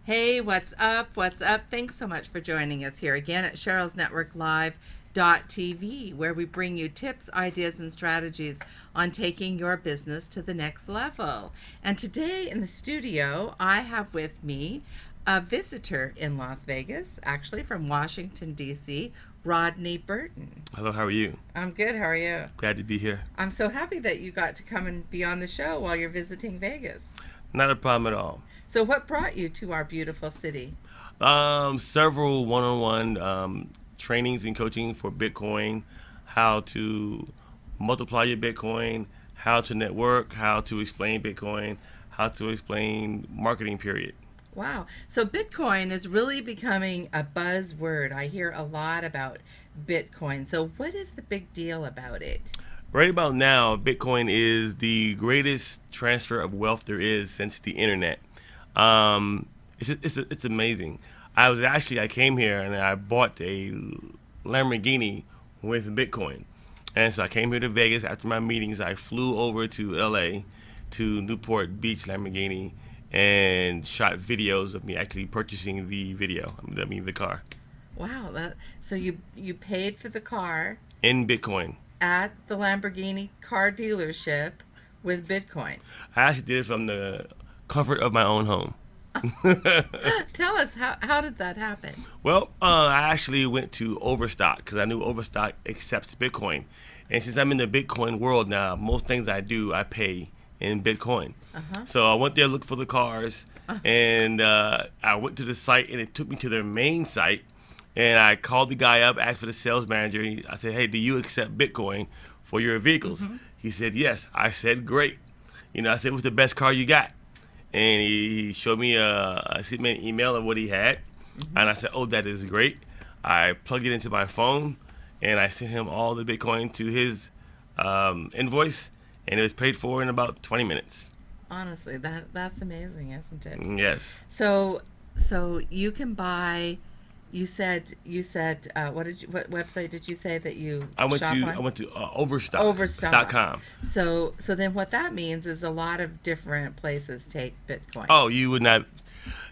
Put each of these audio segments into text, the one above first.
Hey, what's up? What's up? Thanks so much for joining us here again at Sheryl's Network Live.tv, where we bring you tips, ideas, and strategies on taking your business to the next level. And today in the studio, I have with me a visitor in Las Vegas, actually from Washington, D.C., Rodney Burton. Hello, how are you? I'm good. How are you? Glad to be here. I'm so happy that you got to come and be on the show while you're visiting Vegas. Not a problem at all. So what brought you to our beautiful city? Several one-on-one trainings and coaching for Bitcoin, how to multiply your Bitcoin, how to network, how to explain Bitcoin, how to explain marketing, period. Wow. So Bitcoin is really becoming a buzzword. I hear a lot about Bitcoin. So what is the big deal about it? Right about now, Bitcoin is the greatest transfer of wealth there is since the internet. It's amazing. I came here and I bought a Lamborghini with Bitcoin. And so I came here to Vegas after my meetings. I flew over to LA to Newport Beach Lamborghini and shot videos of me actually purchasing the car. Wow. So you paid for the car In Bitcoin. at the Lamborghini car dealership with Bitcoin. I actually did it from the comfort of my own home. Tell us, how did that happen? Well, I actually went to Overstock because I knew Overstock accepts Bitcoin. And since I'm in the Bitcoin world now, most things I do, I pay in Bitcoin. Uh-huh. So I went there looking for the cars, and I went to the site, and it took me to their main site. And I called the guy up, asked for the sales manager. I said, hey, do you accept Bitcoin for your vehicles? Mm-hmm. He said, yes. I said, great. I said, what's the best car you got? And he showed me sent me an email of what he had. Mm-hmm. And I said, oh, that is great. I plugged it into my phone, and I sent him all the Bitcoin to his invoice, and it was paid for in about 20 minutes. Honestly, that's amazing, isn't it? Yes. So you can buy. You said what website did you say that you shop on? I went to Overstock. Overstock.com. So then what that means is a lot of different places take Bitcoin. Oh, you would not.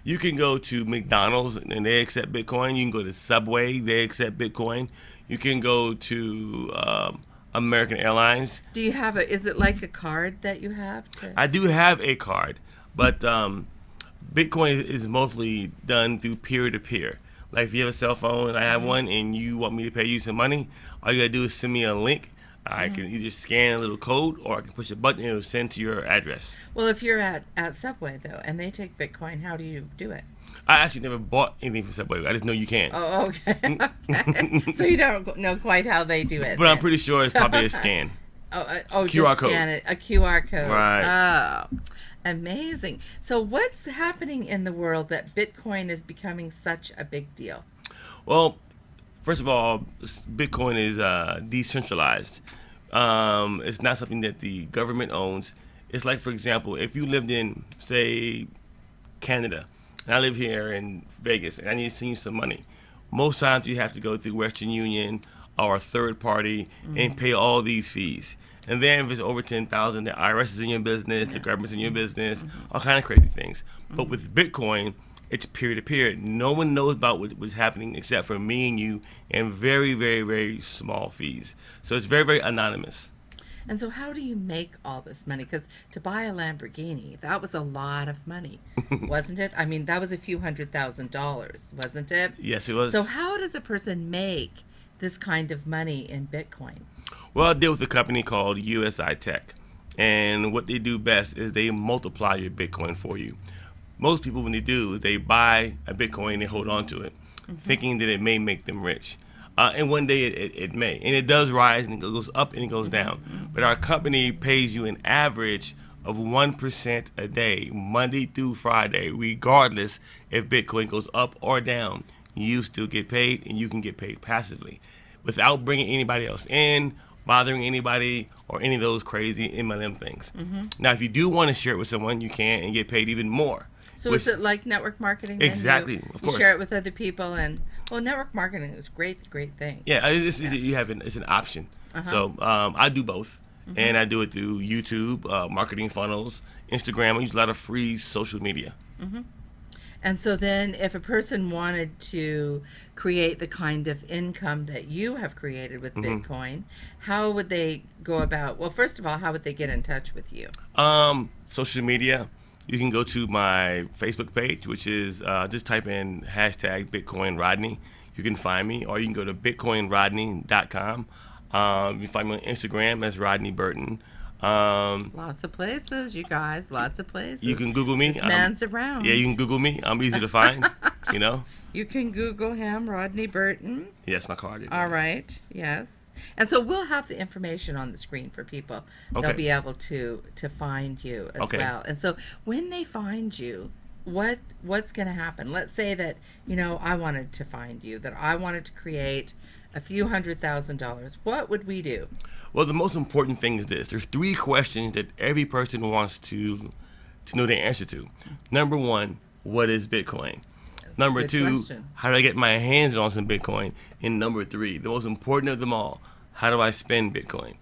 You can go to McDonald's and they accept Bitcoin. You can go to Subway, they accept Bitcoin. You can go to American Airlines. Do you have is it like a card that you have? I do have a card, but Bitcoin is mostly done through peer-to-peer. Like if you have a cell phone and I have one and you want me to pay you some money, all you gotta do is send me a link. I can either scan a little code or I can push a button and it'll send to your address. Well, if you're at Subway though and they take Bitcoin, how do you do it? I actually never bought anything from Subway. I just know you can. Oh, okay. Okay. So you don't know quite how they do it. But I'm pretty sure it's probably a scan. QR QR code. Scan it, a QR code. Right. Oh, amazing. So what's happening in the world that Bitcoin is becoming such a big deal? Well, first of all, Bitcoin is decentralized. It's not something that the government owns. It's like, for example, if you lived in, say, Canada, and I live here in Vegas, and I need to send you some money. Most times you have to go through Western Union or a third party and pay all these fees. And then if it's over 10,000, the IRS is in your business, the government's in your business, all kind of crazy things. But with Bitcoin, it's peer-to-peer. No one knows about what's happening except for me and you, and very, very, very small fees. So it's very, very anonymous. And so how do you make all this money? Because to buy a Lamborghini, that was a lot of money, wasn't it? I mean, that was a few $100,000, wasn't it? Yes, it was. So how does a person make this kind of money in Bitcoin? Well, I deal with a company called USI Tech. And what they do best is they multiply your Bitcoin for you. Most people, when they do, they buy a Bitcoin and they hold on to it, thinking that it may make them rich. And one day it may. And it does rise and it goes up and it goes down. But our company pays you an average of 1% a day, Monday through Friday, regardless if Bitcoin goes up or down. You still get paid, and you can get paid passively without bringing anybody else in, bothering anybody, or any of those crazy MLM things. Now, if you do want to share it with someone, you can and get paid even more. So is it like network marketing? Then? Exactly, of course. You share it with other people, and well, network marketing is great thing. Yeah, it's an option. So I do both, and I do it through YouTube, marketing funnels, Instagram. I use a lot of free social media. And so then if a person wanted to create the kind of income that you have created with Bitcoin, how would they go about? Well, first of all, how would they get in touch with you? Social media. You can go to my Facebook page, which is just type in hashtag Bitcoin Rodney. You can find me, or you can go to bitcoinrodney.com. You can find me on Instagram as Rodney Burton. Lots of places, you guys. Lots of places. You can Google me. This man's around. Yeah, you can Google me. I'm easy to find. You know. You can Google him, Rodney Burton. Yes, my card. All right. Yes. And so we'll have the information on the screen for people. Okay. They'll be able to find you as well. And so when they find you, what's going to happen? Let's say that, I wanted to find you, that I wanted to create a few $100,000. What would we do? Well, the most important thing is this. There's 3 questions that every person wants to know the answer to. Number 1, what is Bitcoin? Number 2, how do I get my hands on some Bitcoin? And number 3, the most important of them all, how do I spend Bitcoin?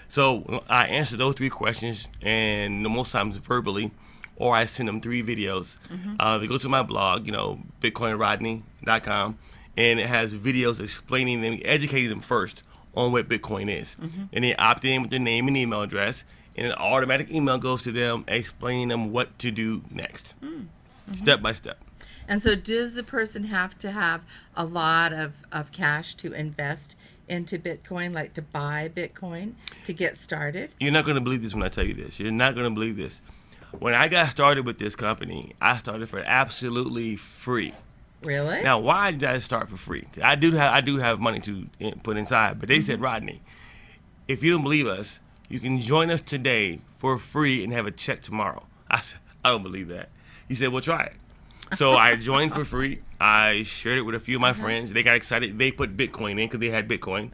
So I answer those 3 questions, and most times verbally, or I send them 3 videos. They go to my blog, bitcoinrodney.com, and it has videos explaining them, educating them first on what Bitcoin is. And they opt in with their name and email address, and an automatic email goes to them explaining them what to do next, step by step. And so does the person have to have a lot of cash to invest into Bitcoin, like to buy Bitcoin to get started? You're not going to believe this when I tell you this. You're not going to believe this. When I got started with this company, I started for absolutely free. Really? Now, why did I start for free? I do have money to put inside, but they said, Rodney, if you don't believe us, you can join us today for free and have a check tomorrow. I said, I don't believe that. He said, well, try it. So I joined for free. I shared it with a few of my friends. They got excited. They put Bitcoin in because they had Bitcoin.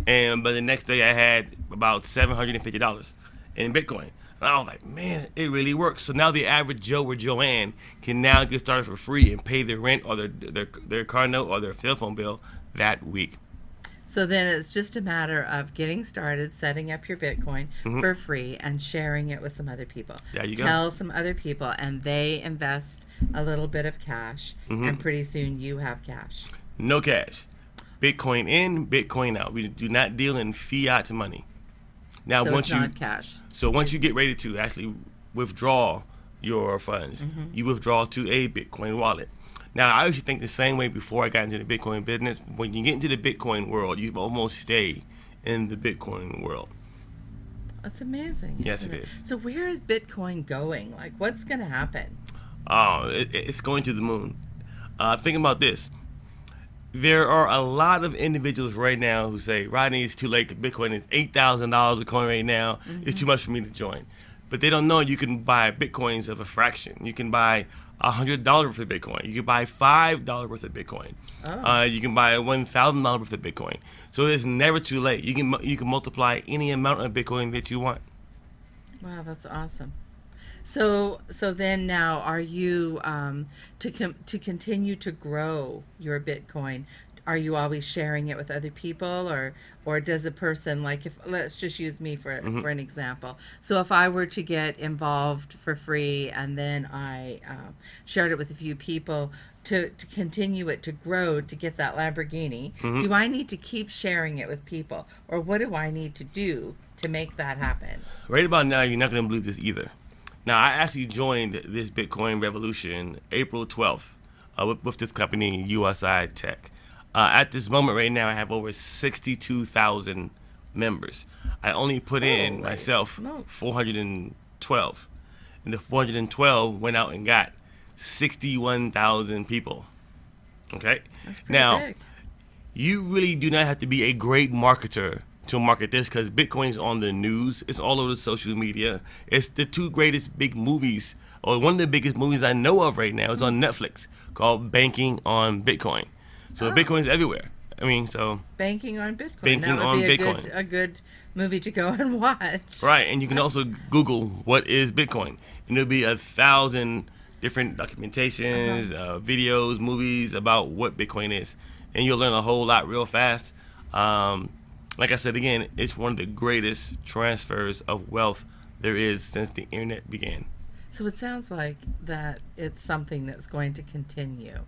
And by the next day, I had about $750 in Bitcoin. And I was like, man, it really works. So now the average Joe or Joanne can now get started for free and pay their rent or their car note or their cell phone bill that week. So then it's just a matter of getting started, setting up your Bitcoin for free, and sharing it with some other people. There you go. Tell some other people, and they invest a little bit of cash, and pretty soon you have cash. No cash. Bitcoin in, Bitcoin out. We do not deal in fiat money. Now, So once it's not cash. So once you get ready to actually withdraw your funds, you withdraw to a Bitcoin wallet. Now, I used to think the same way before I got into the Bitcoin business. When you get into the Bitcoin world, you almost stay in the Bitcoin world. That's amazing. Yes, it is. So where is Bitcoin going? Like, what's going to happen? Oh, it's going to the moon. Think about this. There are a lot of individuals right now who say, Rodney, it's too late. Bitcoin is $8,000 a coin right now. It's too much for me to join. But they don't know you can buy Bitcoins of a fraction. You can buy $100 worth of Bitcoin. You can buy $5 worth of Bitcoin. You can buy $1,000 worth of Bitcoin. So it's never too late. You can multiply any amount of Bitcoin that you want. Wow, that's awesome. So then now, are you to continue to grow your Bitcoin? Are you always sharing it with other people, or does a person, like, if let's just use me for an example. So if I were to get involved for free and then I shared it with a few people to continue it to grow to get that Lamborghini, do I need to keep sharing it with people, or what do I need to do to make that happen? Right about now, you're not going to believe this either. Now, I actually joined this Bitcoin revolution April 12th with this company, USI Tech. At this moment right now, I have over 62,000 members. I only put in myself 412. And the 412 went out and got 61,000 people. Okay? That's pretty now, big. You really do not have to be a great marketer to market this, because Bitcoin is on the news. It's all over the social media. It's the 2 greatest big movies, or one of the biggest movies I know of right now is on Netflix, called Banking on Bitcoin. So Bitcoin is everywhere. I mean, so Banking on Bitcoin. Banking that on would be Bitcoin. a good movie to go and watch. Right, and you can also Google what is Bitcoin, and there'll be 1,000 different documentations, videos, movies about what Bitcoin is, and you'll learn a whole lot real fast. Like I said again, it's one of the greatest transfers of wealth there is since the internet began. So it sounds like that it's something that's going to continue.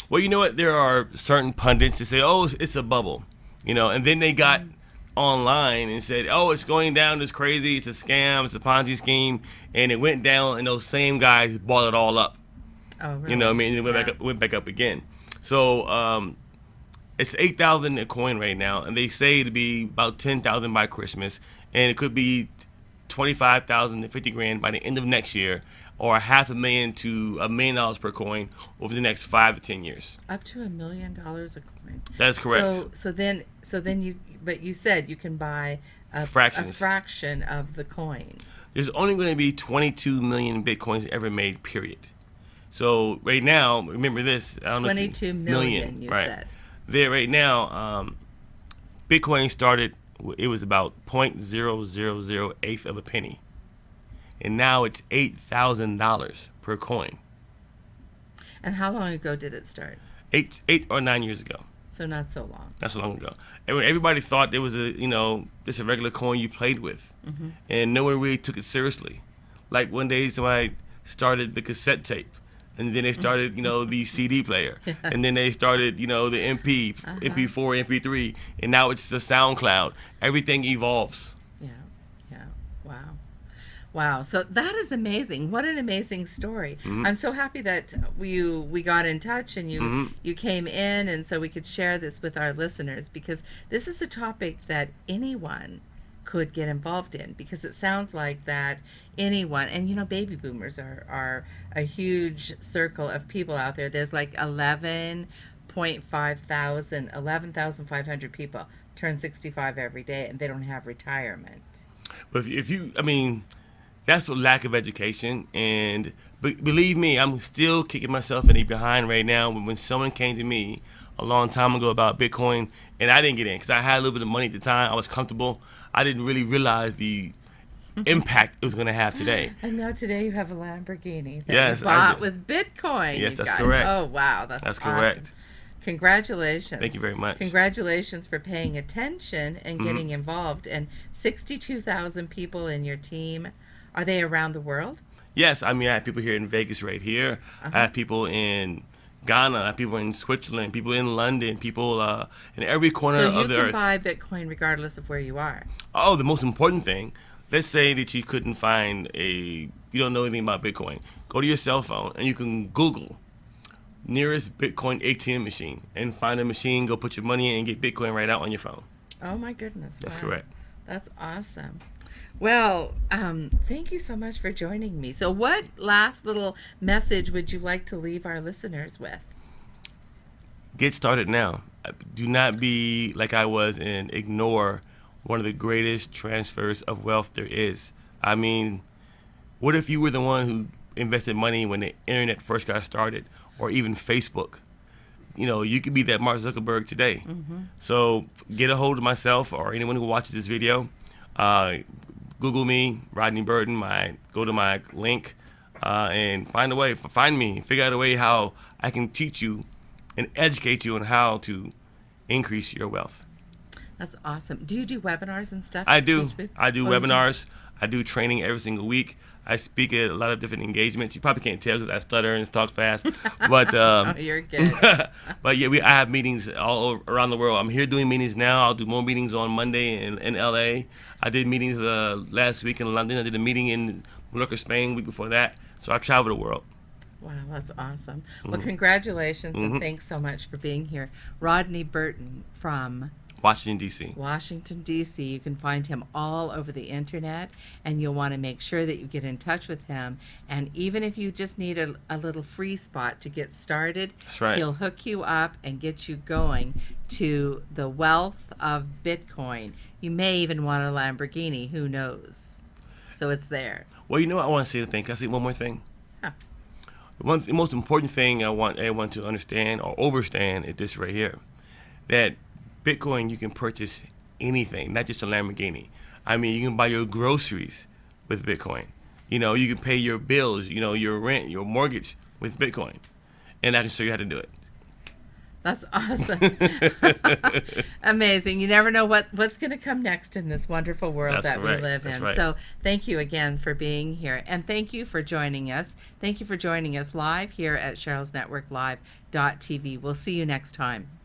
Well, you know what? There are certain pundits that say, "Oh, it's a bubble," and then they got online and said, "Oh, it's going down. It's crazy. It's a scam. It's a Ponzi scheme," and it went down, and those same guys bought it all up. Oh, really? You know what I mean? It went back up again. So it's 8,000 a coin right now, and they say it'll be about 10,000 by Christmas, and it could be 25,000 to 50 grand by the end of next year, or $500,000 to $1 million per coin over the next 5 to 10 years. Up to $1 million a coin. That's correct. So then but you said you can buy a fraction of the coin. There's only going to be 22 million Bitcoins ever made, period. So right now, remember this. I don't 22 million, you right. said. There right now, Bitcoin started, it was about 0.0008 of a penny. And now it's $8,000 per coin. And how long ago did it start? 8 or 9 years ago. So not so long. Not so long ago. And everybody thought there was just a regular coin you played with. Mm-hmm. And no one really took it seriously. Like one day somebody started the cassette tape. And then they started, the CD player. Yes. And then they started, the MP, MP4, MP3. And now it's the SoundCloud. Everything evolves. Yeah. Wow. So that is amazing. What an amazing story. Mm-hmm. I'm so happy that we got in touch and you came in, and so we could share this with our listeners, because this is a topic that anyone could get involved in, because it sounds like that anyone, and baby boomers are a huge circle of people out there. There's like 11,500 people turn 65 every day, and they don't have retirement. But that's a lack of education, and believe me, I'm still kicking myself in the behind right now. When someone came to me a long time ago about Bitcoin, and I didn't get in because I had a little bit of money at the time. I was comfortable. I didn't really realize the impact it was going to have today. And now today you have a Lamborghini that you bought with Bitcoin. Yes, that's correct. Oh, wow. That's awesome. Correct. Congratulations. Thank you very much. Congratulations for paying attention and getting involved. And 62,000 people in your team. Are they around the world? Yes. I have people here in Vegas right here. I have people in Ghana, I have people in Switzerland, people in London, people in every corner of the earth. So you can buy Bitcoin regardless of where you are? Oh, the most important thing, let's say that you couldn't find you don't know anything about Bitcoin. Go to your cell phone and you can Google nearest Bitcoin ATM machine and find a machine, go put your money in and get Bitcoin right out on your phone. Oh my goodness. That's correct. That's awesome. Well, thank you so much for joining me. So what last little message would you like to leave our listeners with? Get started now. Do not be like I was and ignore one of the greatest transfers of wealth there is. What if you were the one who invested money when the internet first got started, or even Facebook? You could be that Mark Zuckerberg today. Mm-hmm. So get a hold of myself or anyone who watches this video. Google me, Rodney Burton. Go to my link and find me. Figure out a way how I can teach you and educate you on how to increase your wealth. That's awesome. Do you do webinars and stuff? I do. I do webinars. I do training every single week. I speak at a lot of different engagements. You probably can't tell because I stutter and talk fast, but oh, you're good. But yeah, I have meetings all around the world. I'm here doing meetings now. I'll do more meetings on Monday in LA. I did meetings last week in London. I did a meeting in Mallorca, Spain, week before that. So I travel the world. Wow, that's awesome. Well, congratulations and thanks so much for being here, Rodney Burton from Washington, D.C. Washington, D.C. You can find him all over the internet, and you'll want to make sure that you get in touch with him. And even if you just need a little free spot to get started, that's right, he'll hook you up and get you going to the wealth of Bitcoin. You may even want a Lamborghini. Who knows? So it's there. Well, I want to say a thing. Can I say one more thing? Yeah. The most important thing I want everyone to understand or overstand is this right here, that Bitcoin, you can purchase anything, not just a Lamborghini. You can buy your groceries with Bitcoin. You can pay your bills, your rent, your mortgage with Bitcoin. And I can show you how to do it. That's awesome. Amazing. You never know what's going to come next in this wonderful world That's that correct. we live That's in. right. So thank you again for being here. And thank you for joining us. Thank you for joining us live here at Sheryl's Network Live.tv. We'll see you next time.